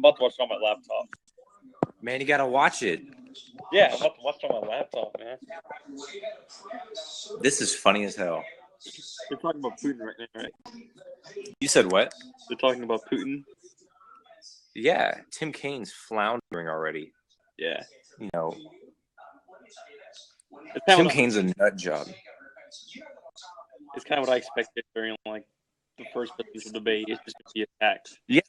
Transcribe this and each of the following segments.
about to watch it on my laptop. Man, you gotta watch it. Yeah, I'm about to watch it on my laptop, man. This is funny as hell. They're talking about Putin right now, right? You said what? They're talking about Putin. Yeah, Tim Kaine's floundering already. Yeah. You know, It's Tim Kaine's a nut job. It's kind of what I expected during like the first presidential debate. It's just going to be attacked. Yeah.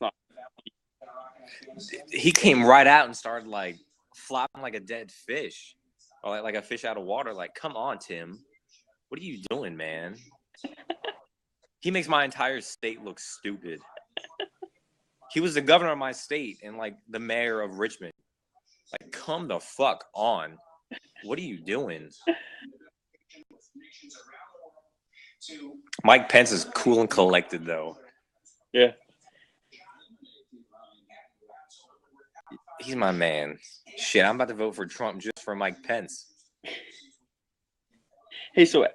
He came right out and started like flopping like a dead fish, or like a fish out of water. Like, come on, Tim, what are you doing, man? He makes my entire state look stupid. He was the governor of my state and like the mayor of Richmond. Like, come the fuck on. What are you doing? Mike Pence is cool and collected, though. Yeah. He's my man. Shit, I'm about to vote for Trump just for Mike Pence. Hey, so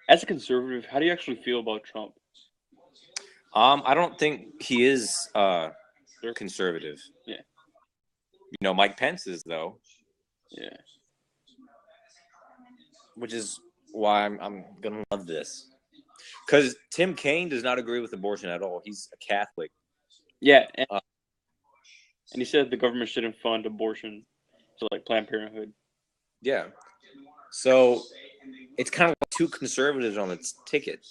as a conservative, how do you actually feel about Trump? I don't think he is conservative. Yeah. You know, Mike Pence is, though. Yeah. Which is why I'm gonna love this. Because Tim Kaine does not agree with abortion at all. He's a Catholic. Yeah. And he said the government shouldn't fund abortion, so like Planned Parenthood. Yeah. So it's kind of like two conservatives on the ticket.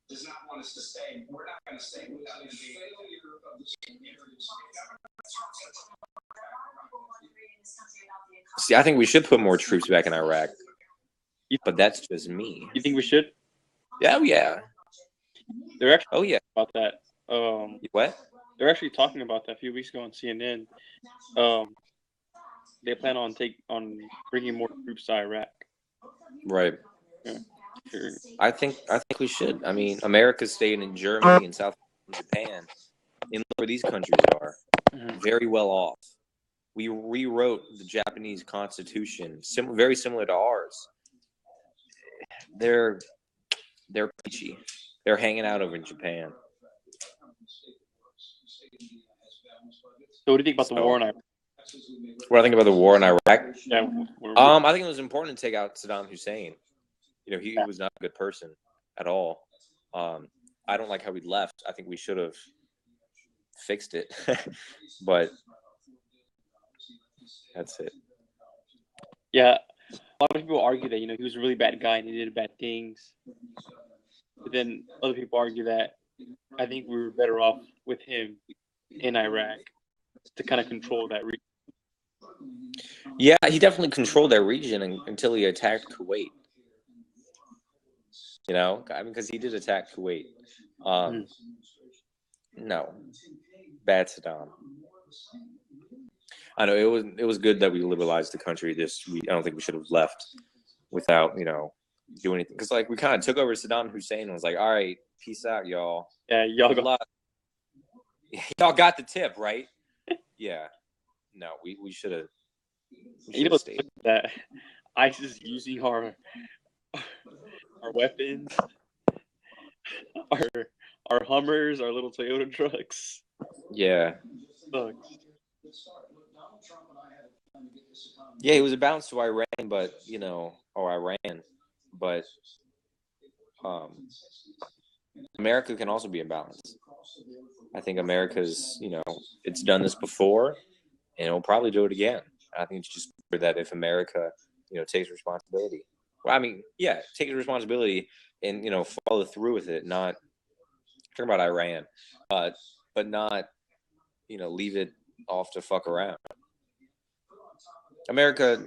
Does not want us to stay. We're not going to stay without the failure of the See, I think we should put more troops back in Iraq. But that's just me. You think we should? Yeah, yeah. They're actually about that. What? They're actually talking about that a few weeks ago on CNN. They plan on bringing more troops to Iraq. Right. Yeah. Sure. I think we should. I mean, America's staying in Germany and South Japan, and look where these countries are. Mm-hmm. Very well off. We rewrote the Japanese constitution, very similar to ours. They're peachy. They're hanging out over in Japan. So what do you think about the war in Iraq? What do I think about the war in Iraq? Yeah. I think it was important to take out Saddam Hussein. You know, he was not a good person at all. I don't like how he left. I think we should have fixed it. But that's it. Yeah. A lot of people argue that, he was a really bad guy and he did bad things. But then other people argue that I think we were better off with him in Iraq to kind of control that region. Yeah, he definitely controlled that region until he attacked Kuwait. You know, I mean, because he did attack Kuwait. No, bad Saddam. I know it was good that we liberalized the country. I don't think we should have left without doing anything. Because like we kind of took over Saddam Hussein and was like, all right, peace out, y'all. Yeah, y'all got the tip, right? Yeah. No, we should have. Stayed. That ISIS using our weapons, our Hummers, our little Toyota trucks. Yeah. Sucks. Yeah, he was a bounce to Iran, but America can also be a balance. I think America's, it's done this before, and it'll probably do it again. I think it's just that if America, takes responsibility. Well, I mean, yeah, take responsibility and follow through with it. Not talking about Iran, but not leave it off to fuck around. America,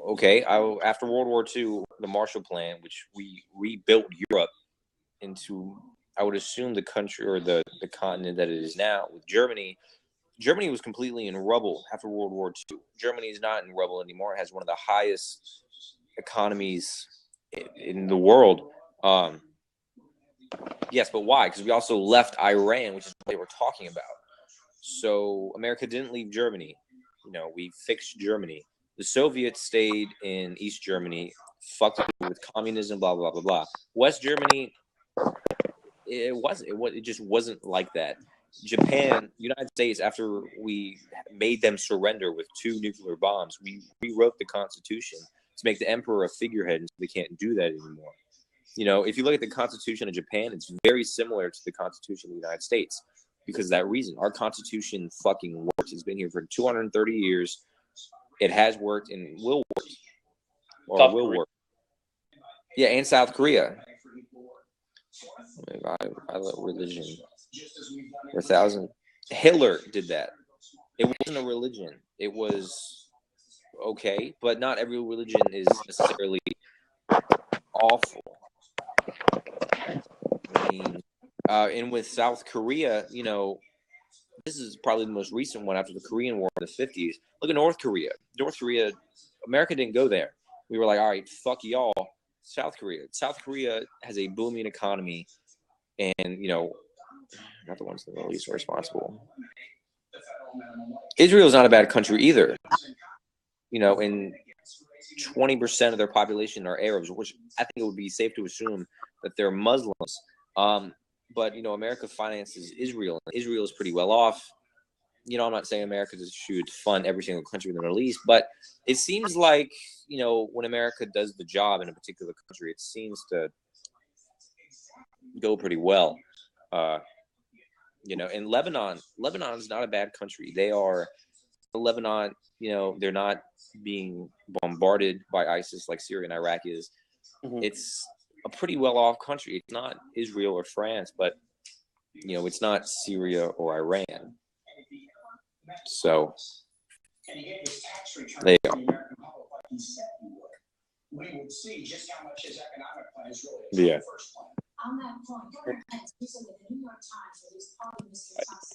okay. After World War II, the Marshall Plan, which we rebuilt Europe into, I would assume, the country or the continent that it is now. With Germany. Germany was completely in rubble after World War II. Germany is not in rubble anymore. It has one of the highest economies in the world. Yes, but why? Because we also left Iran, which is what they were talking about. So America didn't leave Germany. We fixed Germany. The Soviets stayed in East Germany, fucked with communism, blah, blah, blah, blah. West Germany, It wasn't. It just wasn't like that. Japan, United States, after we made them surrender with 2 nuclear bombs, we rewrote the Constitution to make the emperor a figurehead, and so they can't do that anymore. If you look at the Constitution of Japan, it's very similar to the Constitution of the United States because of that reason. Our Constitution fucking works. It's been here for 230 years. It has worked and will work. Or will work. Yeah, and South Korea. Religion. For 1,000. Hitler did that. It wasn't a religion. It was okay, but not every religion is necessarily awful. I mean, and with South Korea, this is probably the most recent one after the Korean War in the 50s. Look at North Korea. North Korea, America didn't go there. We were like, all right, fuck y'all. South Korea. South Korea has a booming economy, and not the ones that are least responsible. Israel's not a bad country either. And 20% of their population are Arabs, which I think it would be safe to assume that they're Muslims. But America finances Israel. Israel is pretty well off. I'm not saying America should fund every single country in the Middle East, but it seems like, when America does the job in a particular country, it seems to go pretty well. In Lebanon's not a bad country. Lebanon, they're not being bombarded by ISIS like Syria and Iraq is. Mm-hmm. It's a pretty well-off country. It's not Israel or France, but, it's not Syria or Iran. So, there you go. We would see just how much his economic plan is really in the first plan. On that point, Governor Pence recently the New York Times released part of Mr. Trump's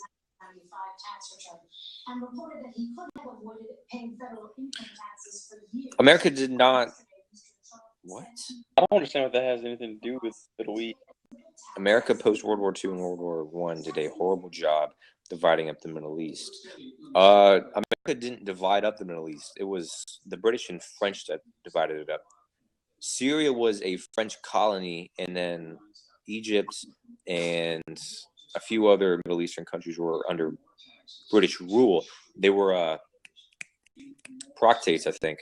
1995 tax return and reported that he could have avoided paying federal income taxes for years. America did not. What? I don't understand what that has anything to do with the Middle East. America post World War II and World War I did a horrible job dividing up the Middle East. America didn't divide up the Middle East. It was the British and French that divided it up. Syria was a French colony, and then Egypt and a few other Middle Eastern countries were under British rule. They were proctates, I think.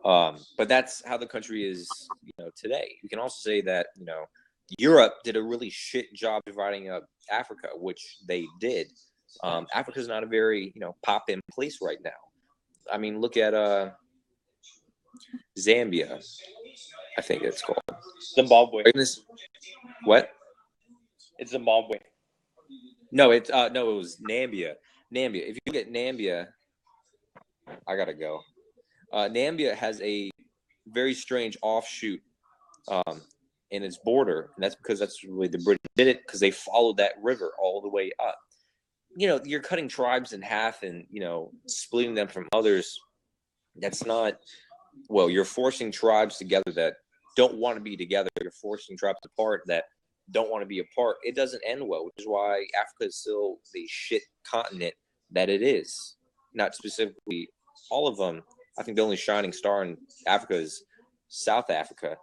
But that's how the country is, today. You can also say that, Europe did a really shit job dividing up Africa, which they did. Africa's not a very, pop-in place right now. I mean, look at Zambia, I think it's called. Zimbabwe. What? It's Zimbabwe. No, it was Nambia. Nambia. If you look at Nambia, I gotta go. Nambia has a very strange offshoot in its border, and that's because that's the way the British did it, because they followed that river all the way up. You're cutting tribes in half and, splitting them from others. That's not, you're forcing tribes together that don't want to be together. You're forcing tribes apart that don't want to be apart. It doesn't end well, which is why Africa is still the shit continent that it is. Not specifically all of them. I think the only shining star in Africa is South Africa.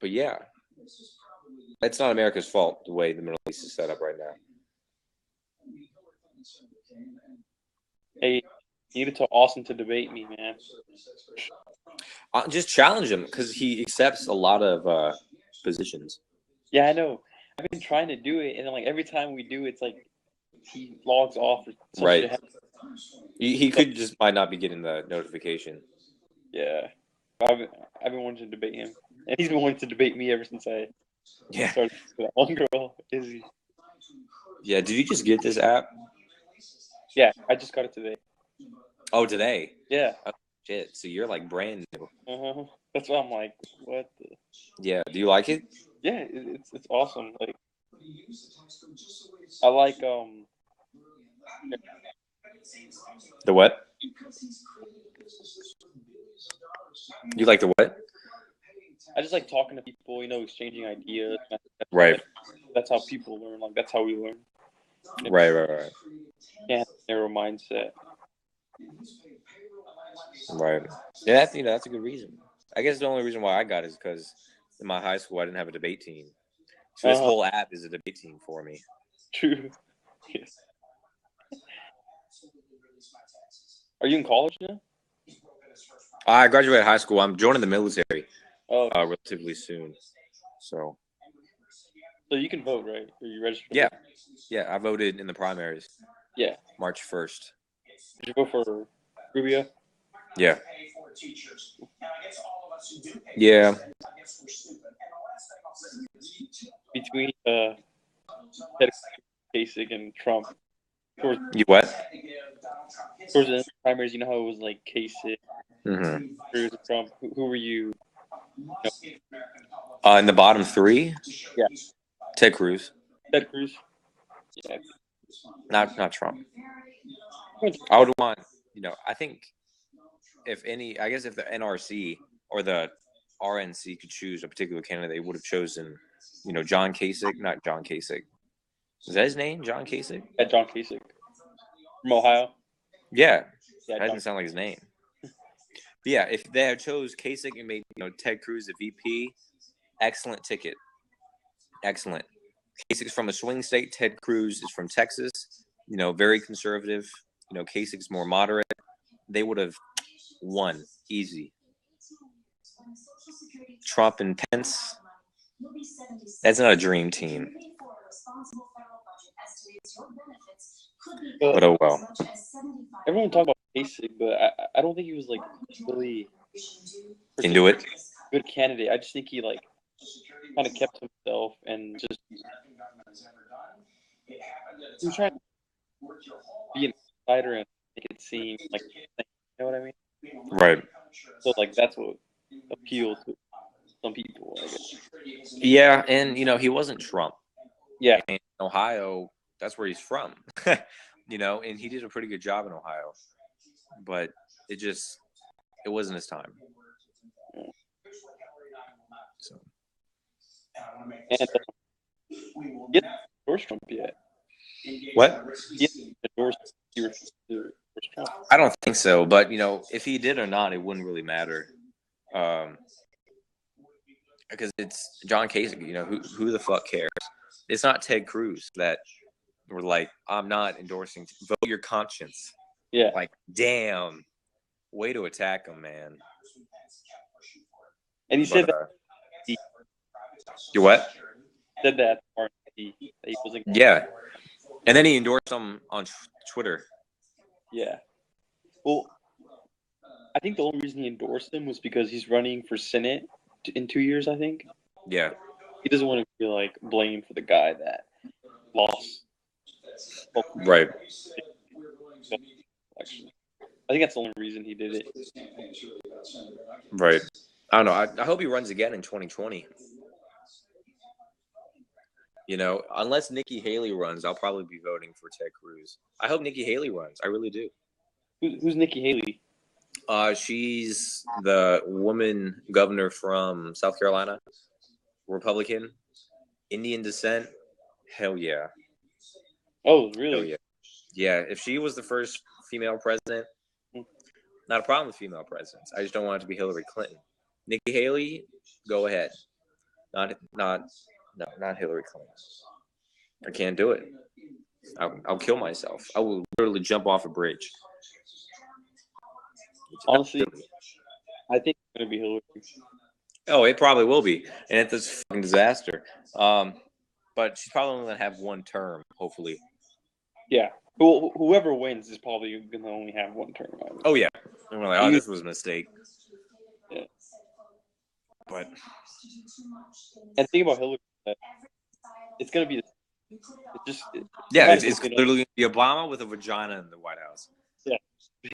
But yeah, it's not America's fault the way the Middle East is set up right now. Hey, you need to tell Austin to debate me, man. Just challenge him because he accepts a lot of positions. Yeah, I know. I've been trying to do it, and then every time we do, it's like he logs off. Right. He could just might not be getting the notification. Yeah. I've been wanting to debate him, and he's been wanting to debate me ever since I started with that one girl, Izzy. Yeah, did you just get this app? Yeah, I just got it today. Oh, today? Yeah. Oh, shit, so you're brand new. Uh-huh. That's why I'm like, what the? Yeah, do you like it? Yeah, it's awesome. I like the what? You like the what? I just like talking to people, exchanging ideas. Right. That's how people learn. That's how we learn. Right. Yeah, narrow mindset. Right. Yeah, that's a good reason. I guess the only reason why I got it is because in my high school I didn't have a debate team. So this whole app is a debate team for me. True. Yes. Are you in college now? I graduated high school. I'm joining the military Oh, relatively soon. So you can vote, right? Are you registered? Yeah. Yeah, I voted in the primaries. Yeah. March 1st. Did you vote for Rubio? Yeah. Yeah. Between Ted Kasich and Trump. You what? Towards the end of the primaries, you know how it was like Kasich, Mm-hmm. Cruz, and Trump. Who were you? In the bottom three? Yeah. Ted Cruz. Ted Cruz. Yeah. Not Trump. I would want, I think if the NRC or the RNC could choose a particular candidate, they would have chosen, John Kasich, not John Kasich. Is that his name, John Kasich? Yeah, John Kasich. From Ohio? Yeah. Yeah, That doesn't sound like his name. But yeah, if they had chose Kasich and made, Ted Cruz the VP, excellent ticket. Excellent. Kasich's from a swing state. Ted Cruz is from Texas. Very conservative. Kasich's more moderate. They would have won easy. Trump and Pence. That's not a dream team. But oh well. Everyone talk about Kasich, but I don't think he was like really Into it. good candidate. I just think he like kind of kept himself and just he was trying to be an insider and make it seem like, you know what I mean? Right. So like that's what appealed to some people, I guess. Yeah, and he wasn't Trump. Yeah. In Ohio, that's where he's from. And he did a pretty good job in Ohio. But it wasn't his time. So. And he didn't endorse Trump yet. What? He didn't endorse Trump. I don't think so, but if he did or not, it wouldn't really matter. Because it's John Kasich, who the fuck cares? It's not Ted Cruz that were like, I'm not endorsing. Vote your conscience. Yeah. Like, damn, way to attack him, man. And he said that. You what? Said that he wasn't. Yeah. And then he endorsed him on Twitter. Yeah. Well, I think the only reason he endorsed him was because he's running for Senate in 2 years, I think. Yeah. He doesn't want to be like blamed for the guy that lost. Right. I think that's the only reason he did it. Right. I don't know. I hope he runs again in 2020. Unless Nikki Haley runs, I'll probably be voting for Ted Cruz. I hope Nikki Haley runs. I really do. Who's Nikki Haley? She's the woman governor from South Carolina, Republican, Indian descent. Hell yeah. Oh, really? Hell yeah. Yeah, if she was the first female president, not a problem with female presidents. I just don't want it to be Hillary Clinton. Nikki Haley, go ahead. Not Hillary Clinton. I can't do it. I'll kill myself. I will literally jump off a bridge. Honestly, I think it's gonna be Hillary. Oh, it probably will be, and it's a fucking disaster. But she's probably only gonna have one term, hopefully. Yeah. Well, whoever wins is probably gonna only have one term. Oh yeah. And we're like, this was a mistake. Yeah. But and think about Hillary. It's gonna be. It's literally gonna be Obama with a vagina in the White House. Yeah.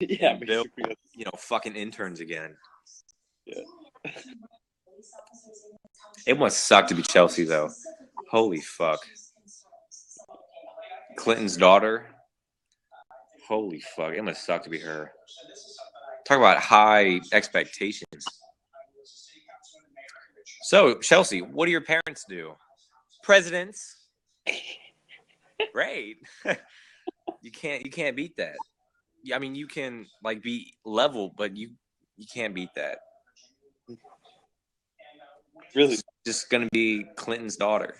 Yeah. Bill, fucking interns again. Yeah. It must suck to be Chelsea though. Holy fuck. Clinton's daughter. Holy fuck. It must suck to be her. Talk about high expectations. So, Chelsea, what do your parents do? Presidents. Great. You can't beat that. I mean, you can be level, but you can't beat that. Really? It's just gonna be Clinton's daughter.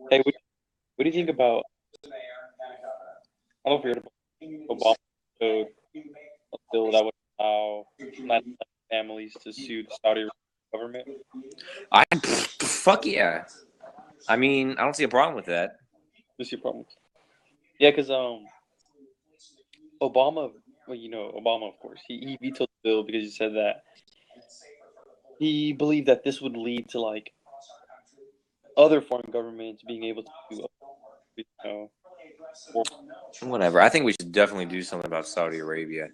Hey, what do you think about? I don't know if you heard about Obama code a bill that would allow non families to sue the Saudi government. Fuck yeah. I mean, I don't see a problem with that. What's your problem? Yeah, because Obama, well, Obama, of course, he vetoed the bill because he said that he believed that this would lead to like other foreign governments being able to, or, Whatever. I think we should definitely do something about Saudi Arabia,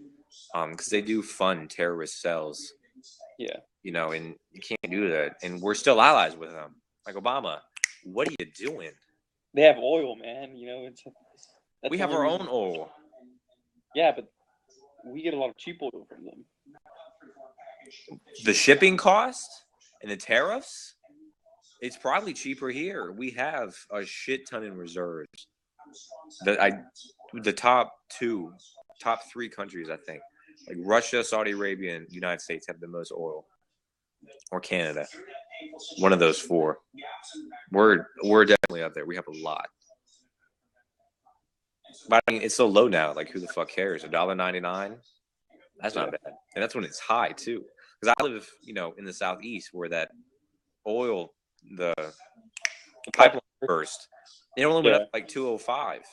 because they do fund terrorist cells. yeah, And you can't do that. And we're still allies with them. Like Obama, what are you doing? they have oil, man. We have our own oil. Yeah, but we get a lot of cheap oil from them. The shipping cost and the tariffs, it's probably cheaper here. We have a shit ton in reserves. The top three countries, I think, like Russia, Saudi Arabia, and United States have the most oil, or Canada. One of those four. We're definitely up there. We have a lot. But I mean, it's so low now. Like, who the fuck cares? $1.99? That's not bad, and that's when it's high too. Because I live, in the southeast where that oil, the pipeline burst. It only went up like 205.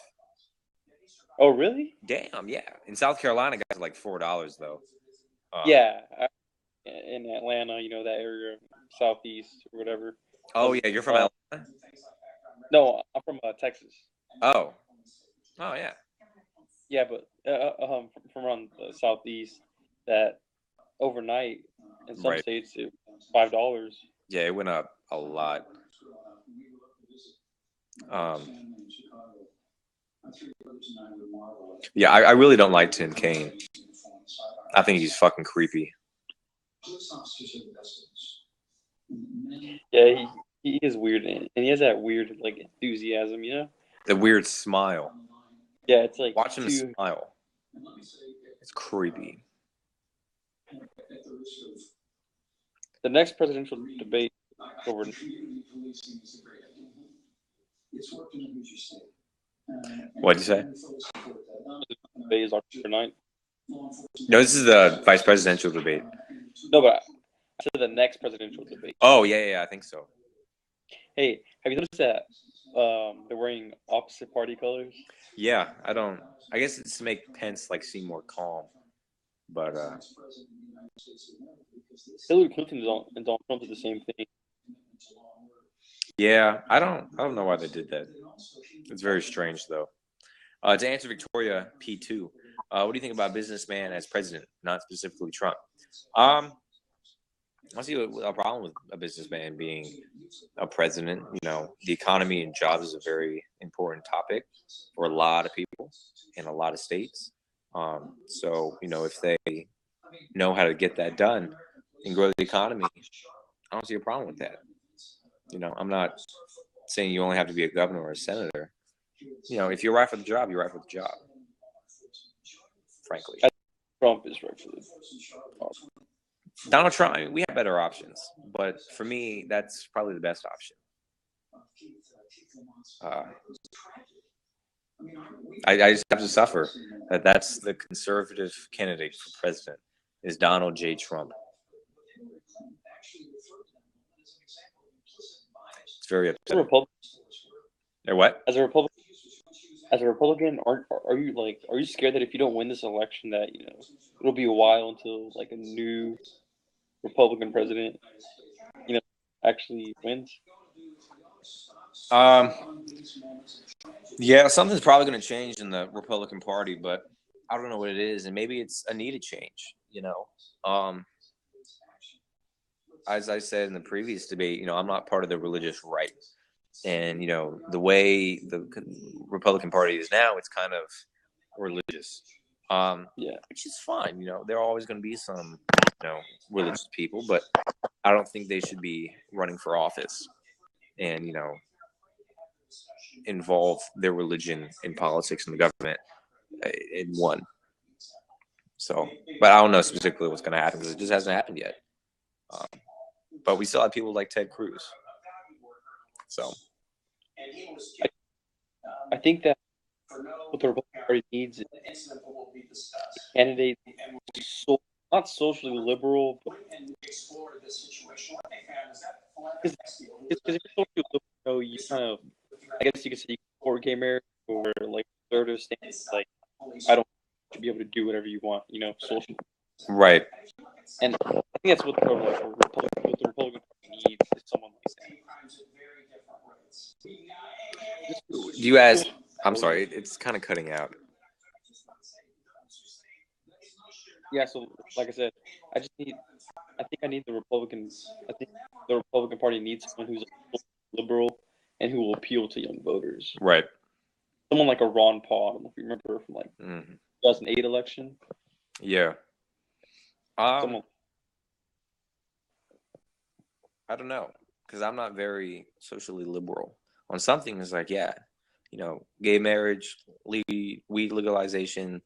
Oh, really? Damn, yeah. In South Carolina, guys, like $4 though. Yeah, in Atlanta, that area, southeast or whatever. Oh yeah, you're from Atlanta? No, I'm from Texas. Oh yeah. Yeah, but from around the southeast, that overnight in some states it $5. Yeah, it went up a lot. Yeah, I really don't like Tim Kaine. I think he's fucking creepy. Yeah, he is weird, and he has that weird like enthusiasm, The weird smile. Yeah, it's like watch him smile. It's creepy. The next presidential debate over. What'd you say? Debate is October 9th. No, this is the vice presidential debate. No, but I said the next presidential debate. Oh yeah, I think so. Hey, have you noticed that they're wearing opposite party colors? Yeah, I guess it's to make Pence like seem more calm, but Hillary Clinton and Donald Trump did the same thing. Yeah, I don't know why they did that. It's very strange though. To answer Victoria P2, what do you think about businessman as president, not specifically Trump? I see a problem with a businessman being a president. The economy and jobs is a very important topic for a lot of people in a lot of states. So, if they know how to get that done and grow the economy, I don't see a problem with that. I'm not saying you only have to be a governor or a senator. If you're right for the job, you're right for the job. Frankly. Trump is right for the job. Donald Trump, we have better options, but for me, that's probably the best option. I just have to suffer that's the conservative candidate for president is Donald J. Trump. It's very upsetting. Or what? As a Republican, are you scared that if you don't win this election that it'll be a while until like a new Republican president actually wins? Yeah, something's probably going to change in the Republican Party, but I don't know what it is, and maybe it's a needed change. As I said in the previous debate, I'm not part of the religious right, and the way the Republican Party is now, it's kind of religious. Which is fine. There are always going to be some religious people, but I don't think they should be running for office and involve their religion in politics and the government in one. So, but I don't know specifically what's going to happen because it just hasn't happened yet. But we still have people like Ted Cruz. So I think that what the Republican Party needs is a candidate so not socially liberal, but because if you're socially liberal, you kind of I guess you could say you support gay marriage or like conservative stance, like I don't should be able to do whatever you want, socially. right. And I think that's what what the Republican Party needs is someone like that. You ask. I'm sorry, it's kind of cutting out. Yeah, so like I said, I just need. I think I need the Republicans. I think the Republican Party needs someone who's liberal and who will appeal to young voters. Right. Someone like a Ron Paul. I don't know if you remember from like 2008 election. Yeah. Someone. I don't know, because I'm not very socially liberal on some things. Like, yeah, gay marriage, weed legalization.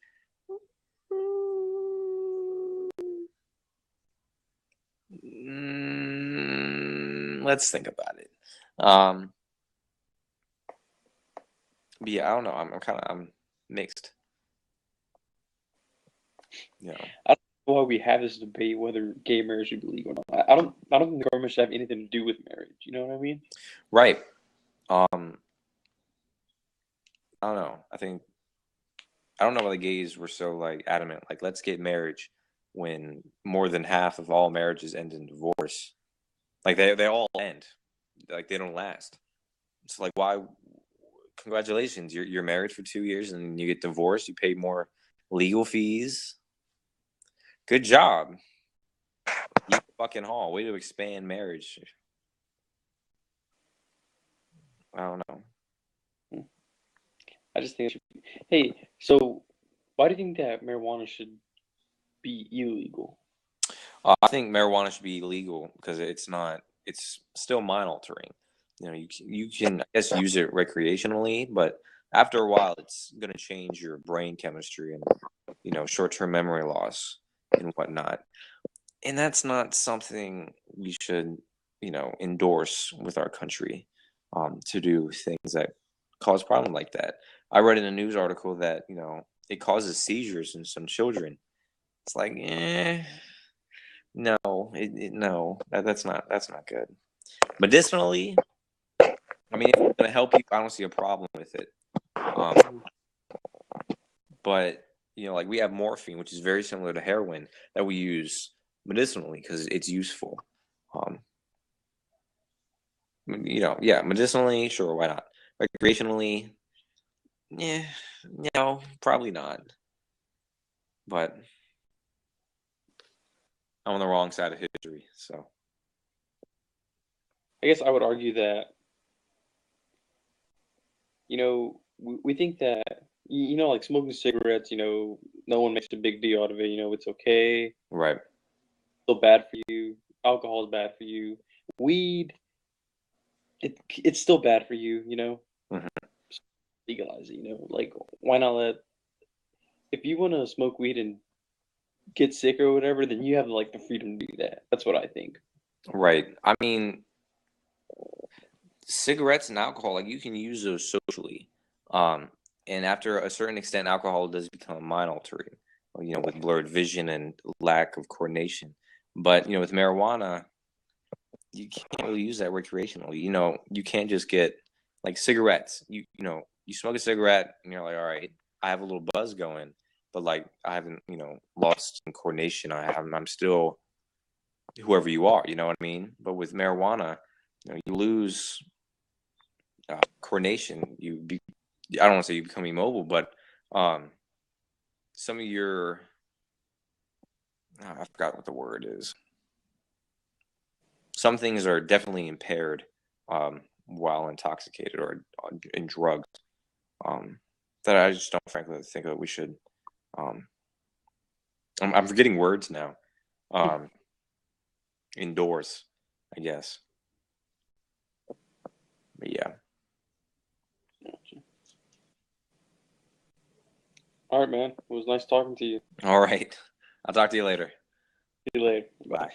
Let's think about it. But yeah, I don't know. I'm mixed. I don't know why we have this debate whether gay marriage should be legal or not. I don't think the government should have anything to do with marriage. You know what I mean? Right. I don't know. I don't know why the gays were so like adamant, like let's get marriage when more than half of all marriages end in divorce. Like they all end. Like they don't last. It's like why congratulations, you're married for 2 years and you get divorced, you pay more legal fees. Good job. You fucking haul. Way to expand marriage. I don't know. I just think it should be. Hey, so why do you think that marijuana should be illegal? I think marijuana should be illegal because it's still mind altering. You can, I guess, use it recreationally, but after a while, it's going to change your brain chemistry and, short-term memory loss and whatnot. And that's not something we should, endorse with our country, to do things that cause problems like that. I read in a news article that, it causes seizures in some children. It's like, no, no, that's not good. Medicinally, I mean, if it's gonna help you, I don't see a problem with it. But like we have morphine, which is very similar to heroin, that we use medicinally because it's useful. Yeah, medicinally, sure, why not? Recreationally, yeah, no, probably not. But I'm on the wrong side of history, so. I guess I would argue that, we think that, like smoking cigarettes, no one makes a big deal out of it. It's okay. Right. Still bad for you. Alcohol is bad for you. Weed, it's still bad for you. Legalize it. Like why not if you want to smoke weed and get sick or whatever, then you have like the freedom to do that. That's what I think. Right. I mean, cigarettes and alcohol, like you can use those socially. And after a certain extent, alcohol does become mind altering, with blurred vision and lack of coordination. But, with marijuana, you can't really use that recreationally. You can't just get like cigarettes. You smoke a cigarette and you're like, all right, I have a little buzz going, but like I haven't, lost in coordination. I'm still whoever you are, you know what I mean? But with marijuana, you lose coordination. I don't want to say you become immobile, but some of your, I forgot what the word is. Some things are definitely impaired while intoxicated or in drugs. That I just don't frankly think that we should. I'm forgetting words now. Endorse, I guess. But yeah. All right, man. It was nice talking to you. All right. I'll talk to you later. See you later. Bye.